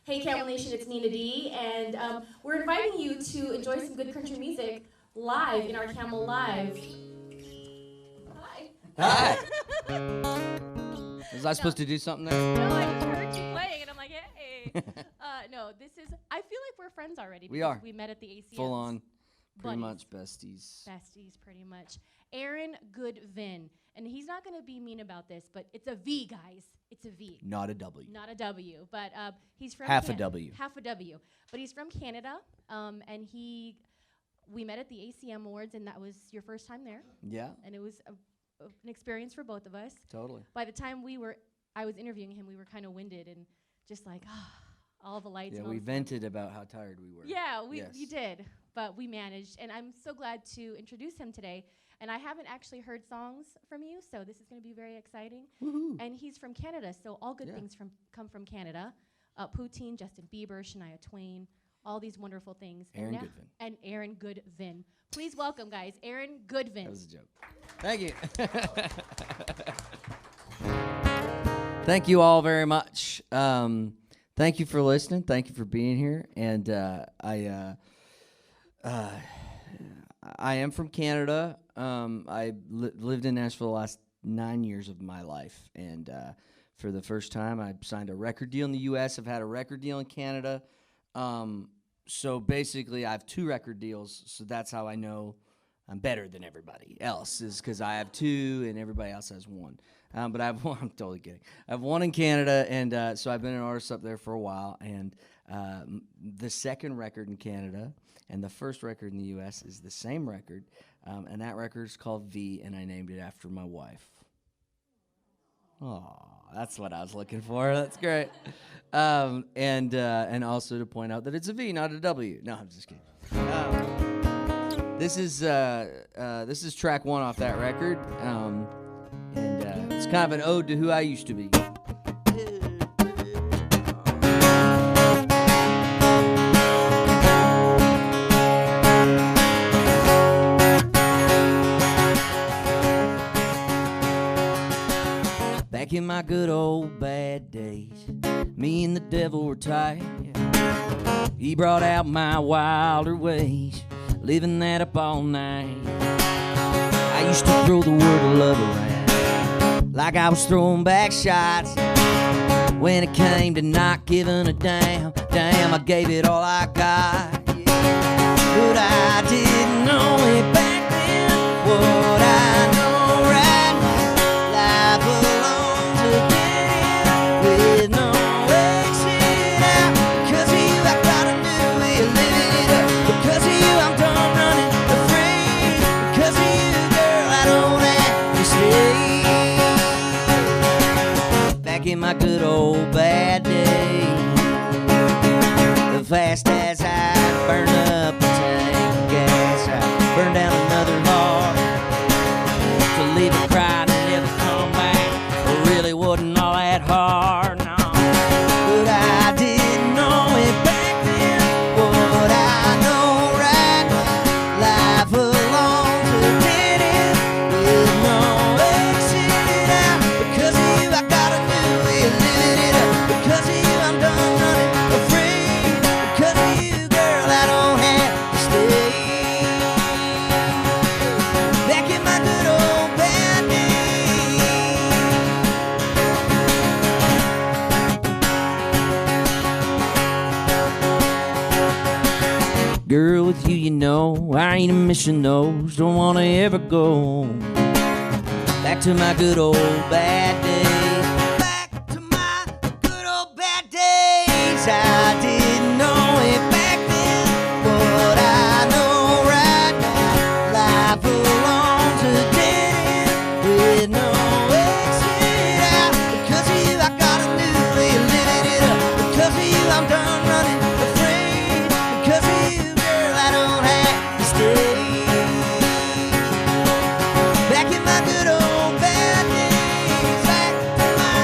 Hey KMLE Nation, it's Nina D, and we're inviting you to enjoy some good country music live in our Camel Live. Hi. Was I supposed to do something there? No, I just heard you playing, and I'm like, hey. No, this is, I feel like we're friends already. We are. We met at the ACM. Full on, pretty Buddies. much besties. Besties, pretty much. Aaron Goodvin. And he's not going to be mean about this, but it's a V, guys. It's a V. Not a W. Not a W. But he's from Half a W. Half a W. But he's from Canada, and we met at the ACM Awards, and that was your first time there. Yeah. And it was an experience for both of us. Totally. By the time I was interviewing him, we were kind of winded and just like, all the lights. Yeah, and all we the vented about how tired we were. Yeah, Yes. you did, but we managed, and I'm so glad to introduce him today. And I haven't actually heard songs from you, so this is going to be very exciting. Woohoo. And he's from Canada, so all good things come from Canada. Poutine, Justin Bieber, Shania Twain, all these wonderful things. Aaron Goodvin. And Aaron Goodvin. Please welcome, guys, Aaron Goodvin. That was a joke. Thank you. Thank you all very much. Thank you for listening. Thank you for being here. And I am from Canada. I lived in Nashville the last 9 years of my life, and for the first time, I signed a record deal in the U.S. I've had a record deal in Canada. So basically, I have 2 record deals, so that's how I know I'm better than everybody else, is because I have 2 and everybody else has 1. But I have 1, I'm totally kidding. I have 1 in Canada, and so I've been an artist up there for a while, and the second record in Canada and the first record in the U.S. is the same record, and that record is called V, and I named it after my wife. Oh, that's what I was looking for. That's great. And also to point out that it's a V, not a W. No, I'm just kidding. This is track 1 off that record, and it's kind of an ode to who I used to be. Back in my good old bad days, me and the devil were tight. He brought out my wilder ways, living that up all night. I used to throw the word of love around like I was throwing back shots. When it came to not giving a damn, I gave it all I got. Yeah. But I didn't know it back then, what I know right now. Life belongs to get in with no exit out. Because of you, I got a new way of living it up. Because of you, I'm done running afraid. Because of you, girl, I don't have to stay. Back in my good old bad days, the fast as I burned up a tank of gas, I burned down another heart to leave it crying and never come back. It really wasn't all that hard, no. But I didn't know it back then, what I know right now. Life belongs to dead end with no exit out. Because of you, I got a new way of living it up. Because of you, I'm done running afraid. Because of you, girl, I don't have to stay. Back in my good old bad days. Girl, with you, you know, I ain't a missing those. Don't wanna ever go back to my good old bad days. Back to my good old bad days. I didn't know it back then, what I know right now. Life belongs to dead end with no exit out. Because of you, I got a new way of living it up. Because of you, I'm done running afraid. Because of you, girl, I don't have to stay. Back in my good old bad days. Back to my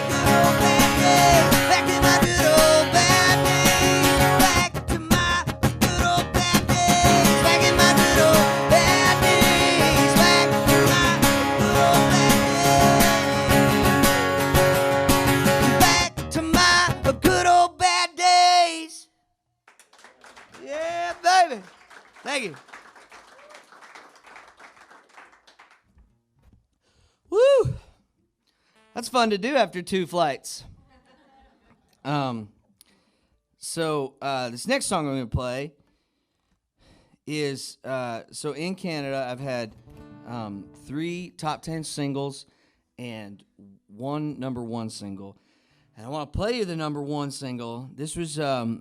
good old bad days. Back in my good old bad That's fun to do after 2 flights. This next song I'm going to play is, so in Canada, I've had 3 top 10 singles and 1 number 1 single. And I want to play you the number 1 single. This was a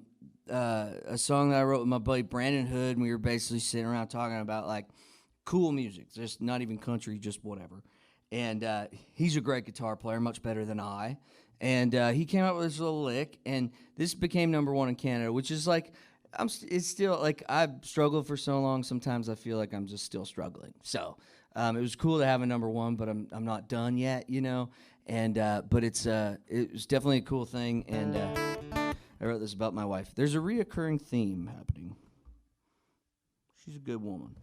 song that I wrote with my buddy Brandon Hood, and we were basically sitting around talking about, like, cool music, just not even country, just whatever. And he's a great guitar player, much better than I. And he came up with this little lick, and this became number 1 in Canada, which is like, it's still, like, I've struggled for so long, sometimes I feel like I'm just still struggling. So it was cool to have a number 1, but I'm not done yet, you know. And but it was definitely a cool thing, and I wrote this about my wife. There's a reoccurring theme happening. She's a good woman.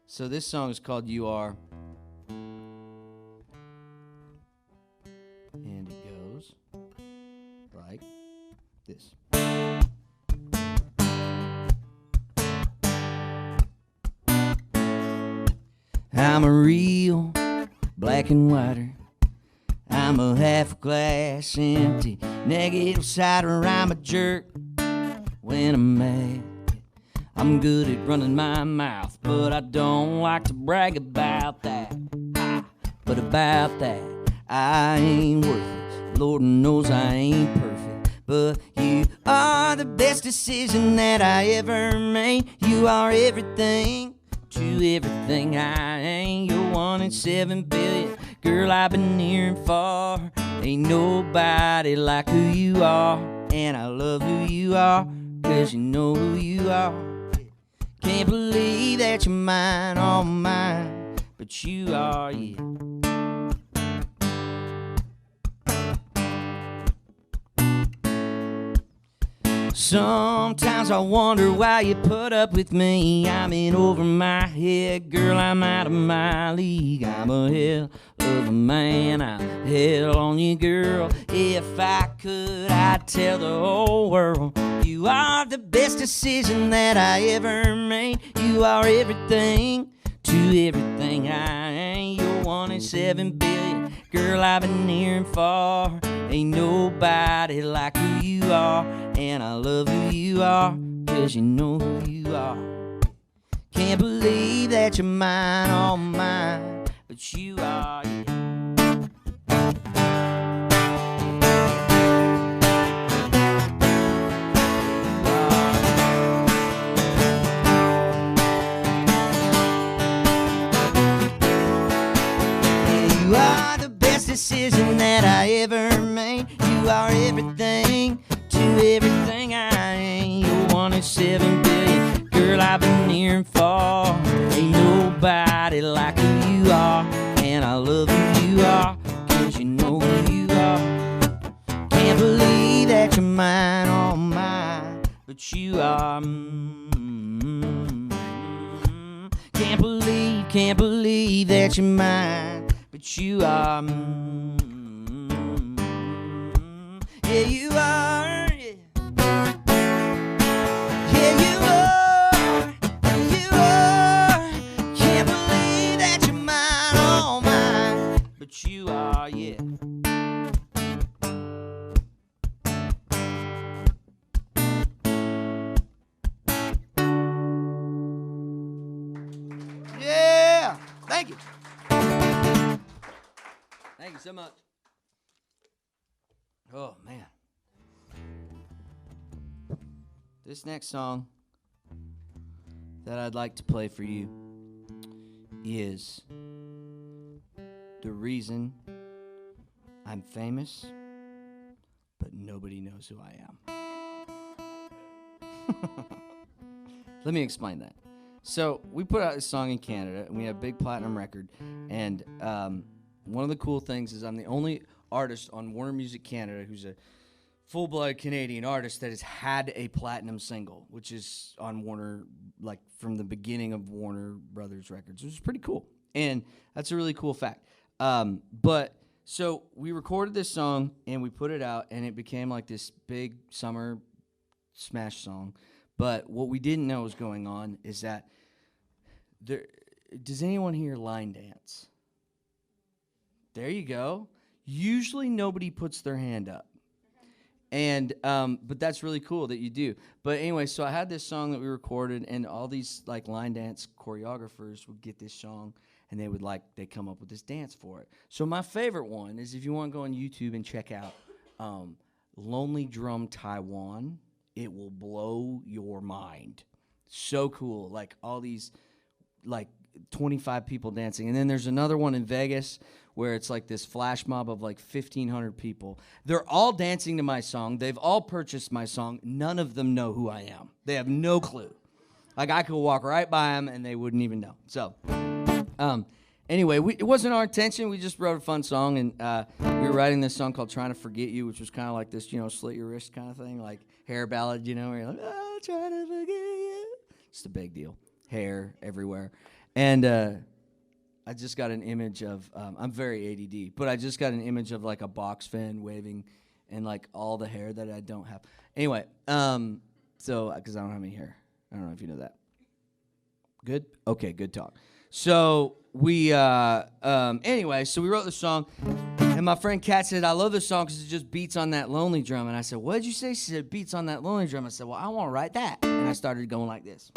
So this song is called You Are. And it goes like this. I'm a real black and whiter. I'm a half glass empty, negative cider. I'm a jerk when I'm mad. I'm good at running my mouth, but I don't like to brag about that. But about that, I ain't worth it. Lord knows I ain't perfect, but you are the best decision that I ever made. You are everything to everything I ain't. You're 1 in 7 billion. Girl, I've been near and far. Ain't nobody like who you are. And I love who you are, 'cause you know who you are. Can't believe that you're mine, all mine, but you are, yeah. Sometimes I wonder why you put up with me. I'm in over my head, girl, I'm out of my league. I'm a hell of a man, I'll hell on you, girl. If I could, I'd tell the whole world you are the best decision that I ever made. You are everything to everything I ain't. You're 1 in 7 billion. Girl, I've been near and far. Ain't nobody like who you are. And I love who you are, 'cause you know who you are. Can't believe that you're mine, all mine, but you are, yeah. You are the best decision that I ever made. You are everything to everything I ain't. You're 1 in 7 billion. Girl, I've been near and far. Ain't nobody like who you are. And I love who you are, 'cause you know who you are. Can't believe that you're mine, all mine, but you are. Can't believe that you're mine, but you are. Yeah, you are. Yeah, you are. You are. Can't believe that you're mine, all mine, but you are, yeah. Yeah. Thank you. Thank you so much. Oh, man. This next song that I'd like to play for you is the reason I'm famous, but nobody knows who I am. Let me explain that. So we put out this song in Canada, and we had a big platinum record, and one of the cool things is I'm the only artist on Warner Music Canada who's a full-blood Canadian artist that has had a platinum single, which is on Warner, like from the beginning of Warner Brothers Records, which is pretty cool. And that's a really cool fact. But so we recorded this song and we put it out, and it became like this big summer smash song. But what we didn't know was going on is that does anyone here line dance? There you go. Usually nobody puts their hand up. And but that's really cool that you do. But anyway, so I had this song that we recorded, and all these like line dance choreographers would get this song, and they come up with this dance for it. So my favorite one is, if you want to go on YouTube and check out Lonely Drum Taiwan, it will blow your mind. So cool. Like all these like 25 people dancing. And then there's another one in Vegas where it's like this flash mob of like 1,500 people. They're all dancing to my song. They've all purchased my song. None of them know who I am. They have no clue. Like I could walk right by them and they wouldn't even know. So anyway, it wasn't our intention. We just wrote a fun song, and we were writing this song called Trying to Forget You, which was kind of like this, slit your wrist kind of thing, like hair ballad, where you're like, oh, trying to forget you. It's a big deal. Hair everywhere. And I just got an image of, I'm very ADD, but I just got an image of like a box fan waving and like all the hair that I don't have. Anyway, so, because I don't have any hair. I don't know if you know that. Good? Okay, good talk. So we, anyway, so we wrote the song, and my friend Kat said, I love this song because it just beats on that lonely drum. And I said, what did you say? She said, beats on that lonely drum. I said, well, I want to write that. And I started going like this.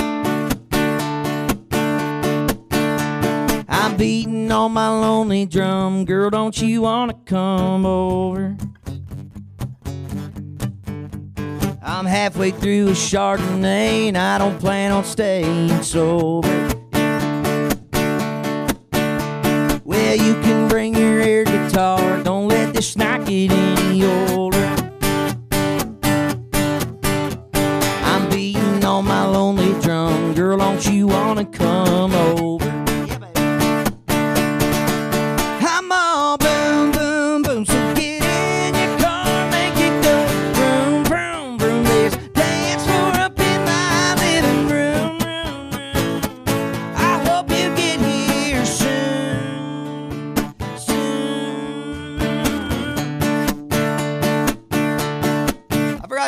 I'm beating on my lonely drum, girl, don't you want to come over? I'm halfway through a Chardonnay, and I don't plan on staying sober. Well, you can bring your air guitar, don't let this knock it any older. I'm beating on my lonely drum, girl, don't you want to come over?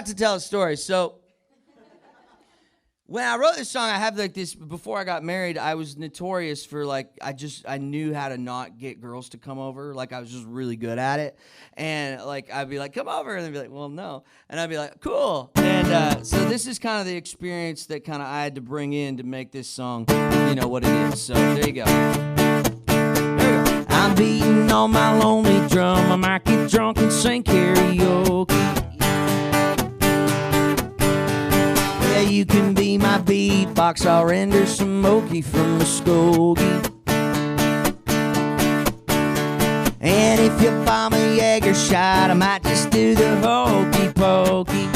To tell a story. So when I wrote this song, I have like this, before I got married, I was notorious for like, I knew how to not get girls to come over. Like I was just really good at it. And like, I'd be like, come over. And they'd be like, well, no. And I'd be like, cool. And so this is kind of the experience that kind of I had to bring in to make this song, what it is. So there you go. I'm beating on my lonely drum. I might get drunk and sing karaoke. Yeah, you can be my beatbox. I'll render some Moki from Muskogee. And if you buy me a Jaeger shot, I might just do the hokey pokey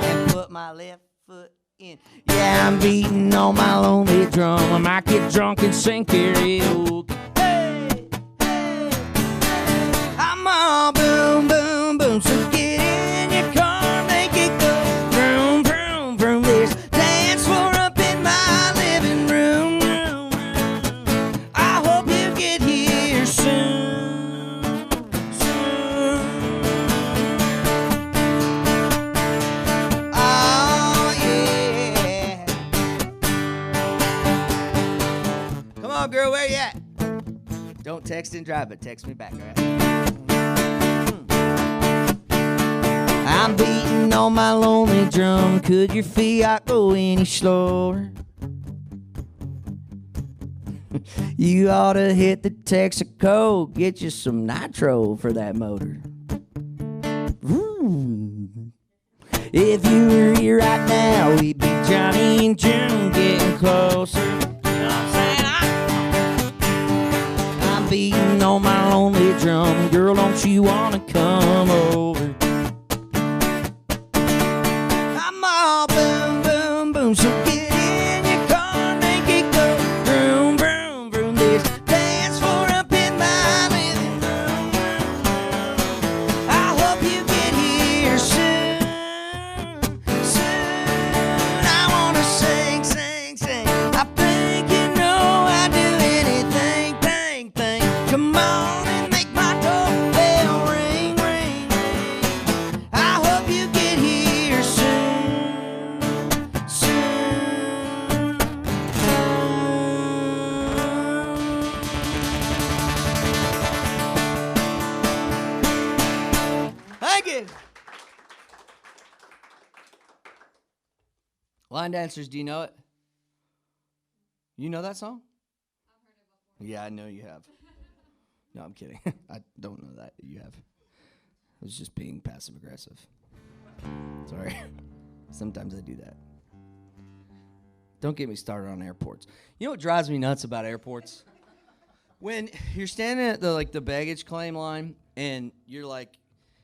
and put my left foot in. Yeah, I'm beating on my lonely drum. I might get drunk and sing karaoke. Hey, hey, hey. I'm all boom, boom, boom. So get in your car, make it go. Vroom, vroom, vroom. There's dance floor up in my living room. I hope you get here soon, soon. Oh, yeah. Come on, girl, where you at? Don't text and drive, but text me back, all right? I'm beating on my lonely drum. Could your Fiat go any slower? You ought to hit the Texaco, get you some nitro for that motor. Ooh. If you were here right now, we'd be Johnny and June getting closer. You know what I'm saying? I'm beating on my lonely drum. Girl, don't you want to come over? I'm all boom, boom, boom. So get in your car, make it go. Vroom, vroom, vroom. There's dance floor up in my living room. I hope you get here soon, soon. I wanna sing, sing, sing. I think you know I'd do anything, thing, thing. Come on and make my doorbell ring, ring, ring. I hope you get here soon, soon, soon. Line dancers, do you know it? You know that song? I've heard it before. Yeah, I know you have. No, I'm kidding. I don't know that you have. I was just being passive aggressive. Sorry. Sometimes I do that. Don't get me started on airports. You know what drives me nuts about airports? When you're standing at the baggage claim line and you're like,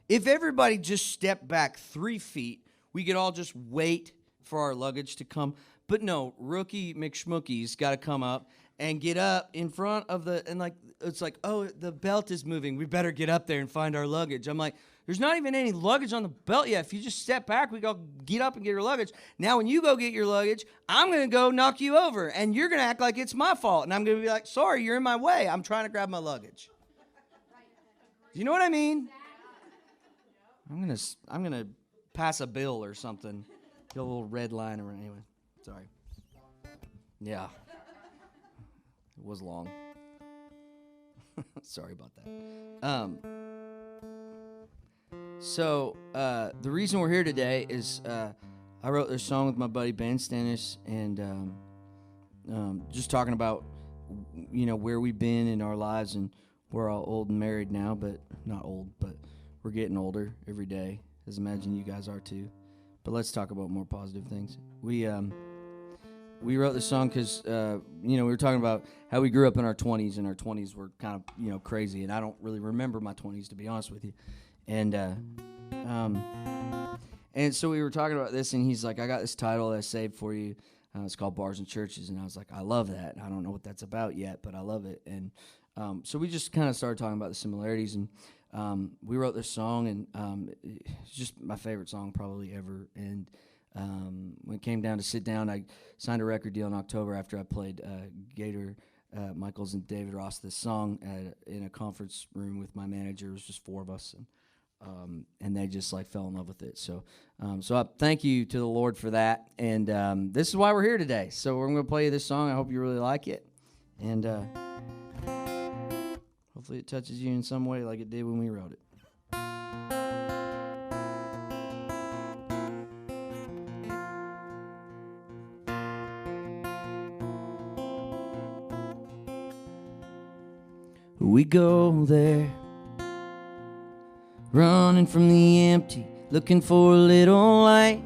if everybody just stepped back 3 feet, we could all just wait for our luggage to come. But no, rookie McSchmookie's got to come up and get up in front of it's like, oh, the belt is moving. We better get up there and find our luggage. I'm like, there's not even any luggage on the belt yet. If you just step back, we go get up and get your luggage. Now, when you go get your luggage, I'm going to go knock you over, and you're going to act like it's my fault. And I'm going to be like, sorry, you're in my way. I'm trying to grab my luggage. Do you know what I mean? I'm gonna pass a bill or something. Get a little red line around. Anyway, sorry. Yeah. It was long. Sorry about that. So the reason we're here today is I wrote this song with my buddy Ben Stennis, and just talking about where we've been in our lives, and we're all old and married now, but not old, but we're getting older every day, as I imagine you guys are too. But let's talk about more positive things. We wrote this song because we were talking about how we grew up in our 20s, and our 20s were kind of crazy, and I don't really remember my 20s, to be honest with you. And so we were talking about this, and he's like, I got this title that I saved for you. It's called Bars and Churches, and I was like, I love that. I don't know what that's about yet, but I love it. And so we just kind of started talking about the similarities, and we wrote this song, and it's just my favorite song probably ever. And when it came down to sit down, I signed a record deal in October after I played Gator Michaels and David Ross this song in a conference room with my manager. It was just 4 of us, and they just fell in love with it. So I thank you to the Lord for that, and this is why we're here today. So we're going to play you this song. I hope you really like it, and hopefully it touches you in some way like it did when we wrote it. We go there, running from the empty, looking for a little light.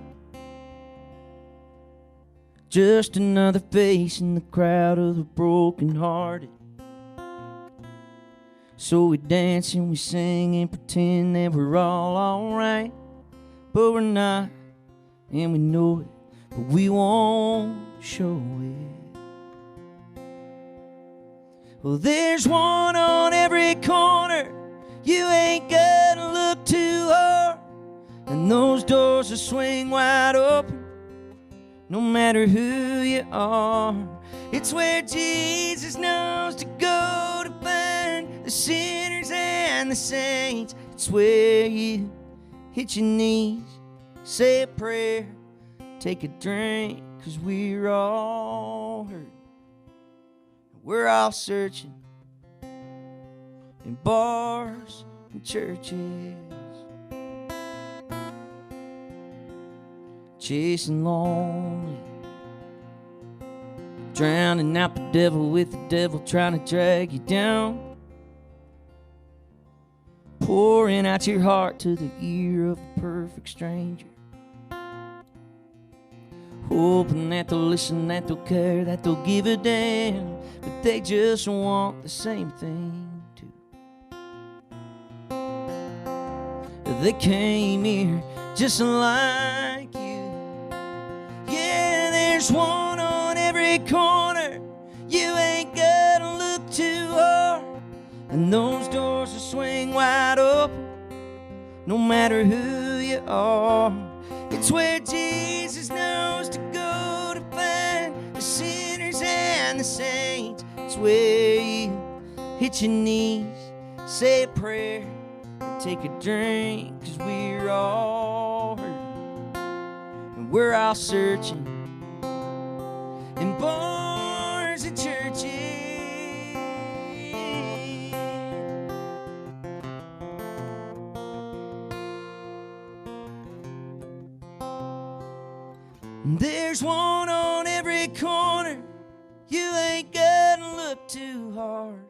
Just another face in the crowd of the broken-hearted. So we dance and we sing and pretend that we're all alright. But we're not, and we know it, but we won't show it. Well, there's one on every corner. You ain't gotta look too hard, and those doors will swing wide open, no matter who you are. It's where Jesus knows to go to find the sinners and the saints. It's where you hit your knees, say a prayer, take a drink, 'cause we're all hurt. We're all searching in bars and churches, chasing lonely, drowning out the devil with the devil trying to drag you down, pouring out your heart to the ear of a perfect stranger, hoping that they'll listen, that they'll care, that they'll give a damn, but they just want the same thing too. They came here just like you. Yeah, there's one on every corner. You ain't gotta look too hard, and those doors will swing wide open, no matter who you are. It's where Jesus knows to go to find the sinners and the saints. It's where you hit your knees, say a prayer, and take a drink, 'cause we're all hurt, and we're all searching in bars and churches. There's one on every corner. You ain't gotta look too hard.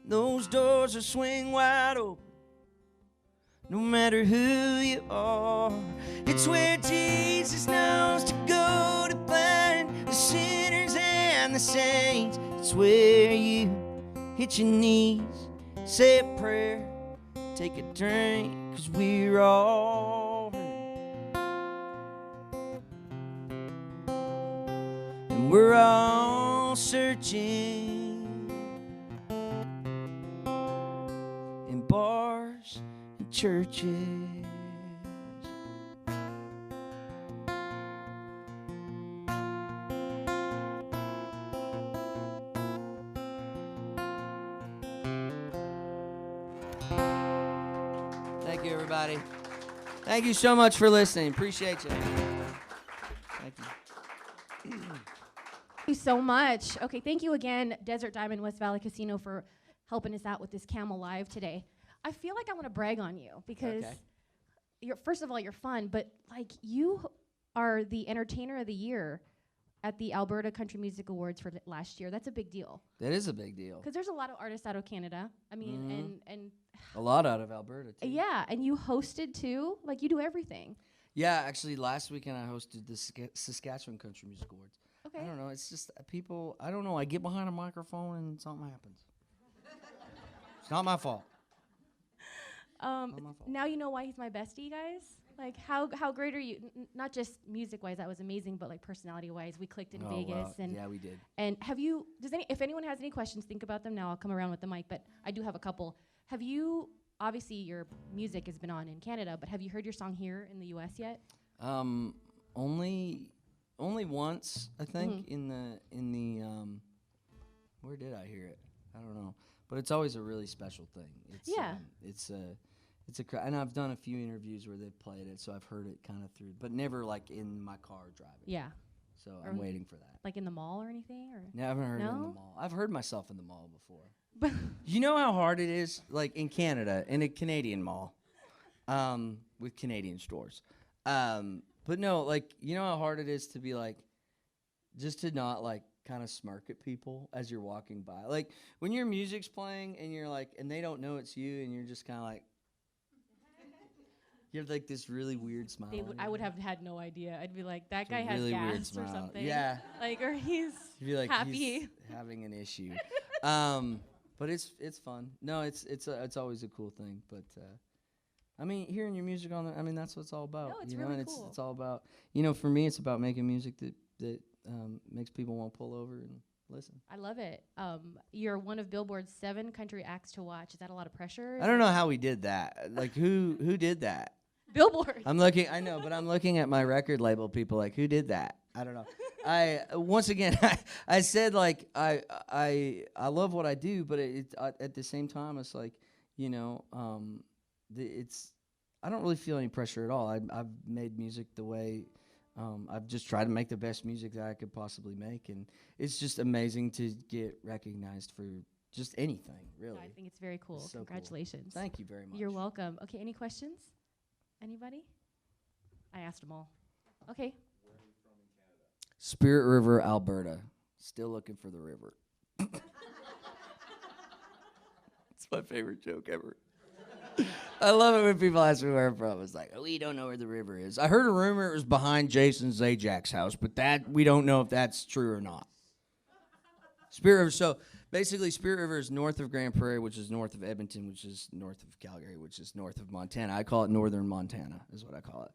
Those doors will swing wide open, no matter who you are. It's where Jesus knows to go to find the sinners and the saints. It's where you hit your knees, say a prayer, take a drink, 'cause we're all hurt. And we're all searching in bars and churches. Thank you, everybody. Thank you so much for listening. Appreciate you. Thank you. Thank you so much. Okay, thank you again, Desert Diamond West Valley Casino, for helping us out with this Camel Live today. I feel like I want to brag on you because you're, first of all, you're fun, but like you are the Entertainer of the Year at the Alberta Country Music Awards for last year. That's a big deal. That is a big deal. Because there's a lot of artists out of Canada. I mean, and a lot out of Alberta, too. Yeah, and you hosted, too. Like, you do everything. Yeah, actually, last weekend I hosted the Saskatchewan Country Music Awards. Okay. I don't know. It's just people, I don't know. I get behind a microphone and something happens. It's not my fault. Now you know why he's my bestie, guys. Like, how great are you? Not just music-wise, that was amazing, but like personality-wise, we clicked in Vegas. Wow. And yeah, we did. And have you? If anyone has any questions, think about them now. I'll come around with the mic, but I do have a couple. Have you? Obviously, your music has been on in Canada, but have you heard your song here in the U.S. yet? Only once, I think. In the where did I hear it? I don't know. But it's always a really special thing. It's and I've done a few interviews where they've played it, so I've heard it kind of through, but never like in my car driving. Yeah. So I'm waiting for that. Like in the mall or anything? Or No, I haven't heard it in the mall. I've heard myself in the mall before. You know how hard it is, like in Canada, in a Canadian mall, with Canadian stores. But no, like, you know how hard it is to be like, just to not like kind of smirk at people as you're walking by. Like when your music's playing and you're like, and they don't know it's you, and you're just kind of like, you have like this really weird smile. I would have had no idea. I'd be like, that guy has really gas or something. Yeah. Like, or he's happy. He's having an issue. But it's fun. No, it's always a cool thing. But I mean, hearing your music on I mean, that's what it's all about. No, it's you know, really and cool. It's all about, you know, for me, it's about making music that makes people want to pull over and listen. I love it. You're one of Billboard's 7 country acts to watch. Is that a lot of pressure? I don't know how we did that. Like, who did that? Billboard. I'm looking at my record label people like, who did that? I don't know. Once again, I said like I love what I do, but at the same time it's like, you know, I don't really feel any pressure at all. I've made music the way I've just tried to make the best music that I could possibly make, and it's just amazing to get recognized for just anything, really. I think it's very cool. So Congratulations. Cool. Thank you very much. You're welcome. Okay, any questions? Anybody? I asked them all. Okay. Where are you from in Canada? Spirit River, Alberta. Still looking for the river. It's my favorite joke ever. I love it when people ask me where I'm from. It's like, oh, we don't know where the river is. I heard a rumor it was behind Jason Zajak's house, but that we don't know if that's true or not. Spirit River. So basically, Spirit River is north of Grand Prairie, which is north of Edmonton, which is north of Calgary, which is north of Montana. I call it northern Montana, is what I call it.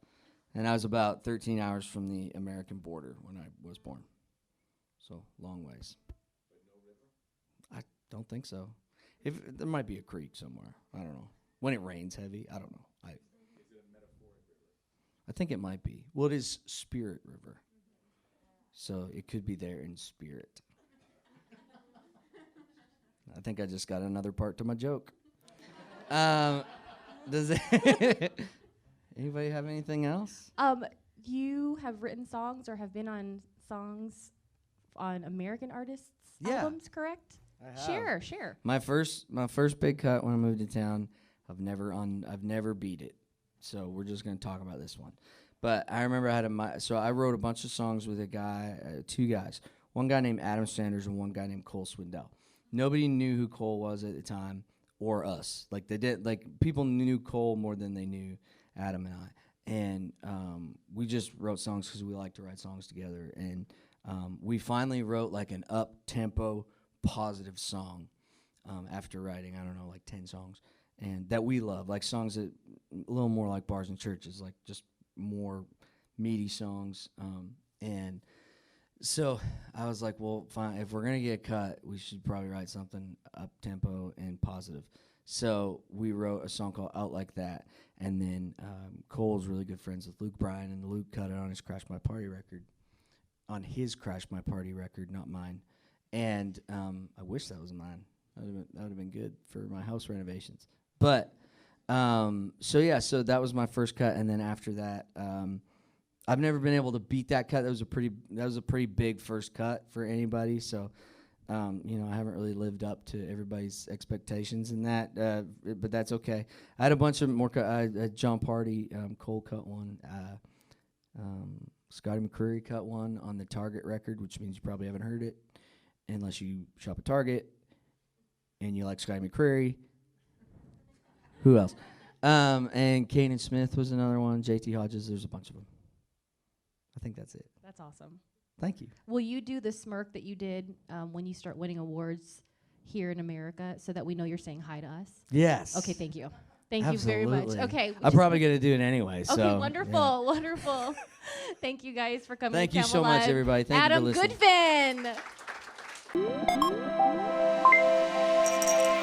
And I was about 13 hours from the American border when I was born. So, long ways. But no river? I don't think so. There might be a creek somewhere. I don't know. When it rains heavy, I don't know. Is it a metaphoric river? I think it might be. Well, it is Spirit River. So it could be there in spirit. I think I just got another part to my joke. Does anybody have anything else? You have written songs or have been on songs on American artists' albums, correct? I have. Share. My first big cut when I moved to town, I've never beat it. So we're just gonna talk about this one. But I remember I had so I wrote a bunch of songs with a guy, two guys. One guy named Adam Sanders and one guy named Cole Swindell. Nobody knew who Cole was at the time, or us. Like they did, like people knew Cole more than they knew Adam and I. And we just wrote songs because we like to write songs together. And we finally wrote like an up-tempo, positive song after writing, I don't know, like 10 songs. And that we love, like songs that a little more like bars and churches, like just more meaty songs. And so I was like, well, fine, if we're going to get cut, we should probably write something up-tempo and positive. So we wrote a song called Out Like That. And then Cole's really good friends with Luke Bryan, and Luke cut it on his Crash My Party record. On his Crash My Party record, not mine. And I wish that was mine. That would have been good for my house renovations. But so that was my first cut, and then after that, I've never been able to beat that cut. That was a pretty big first cut for anybody. So I haven't really lived up to everybody's expectations in that, but that's okay. I had a bunch of more John Party, Cole cut one, Scotty McCreery cut one on the Target record, which means you probably haven't heard it unless you shop at Target and you like Scotty McCreery. Who else? And Kanan Smith was another one. JT Hodges. There's a bunch of them. I think that's it. That's awesome. Thank you. Will you do the smirk that you did when you start winning awards here in America so that we know you're saying hi to us? Yes. Okay, thank you. Thank you very much. Okay. I'm probably going to do it anyway. Okay, so, wonderful, wonderful. Thank you guys for coming. Thank to you so much, Live. everybody. Thank Adam you for listening.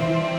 Goodvin.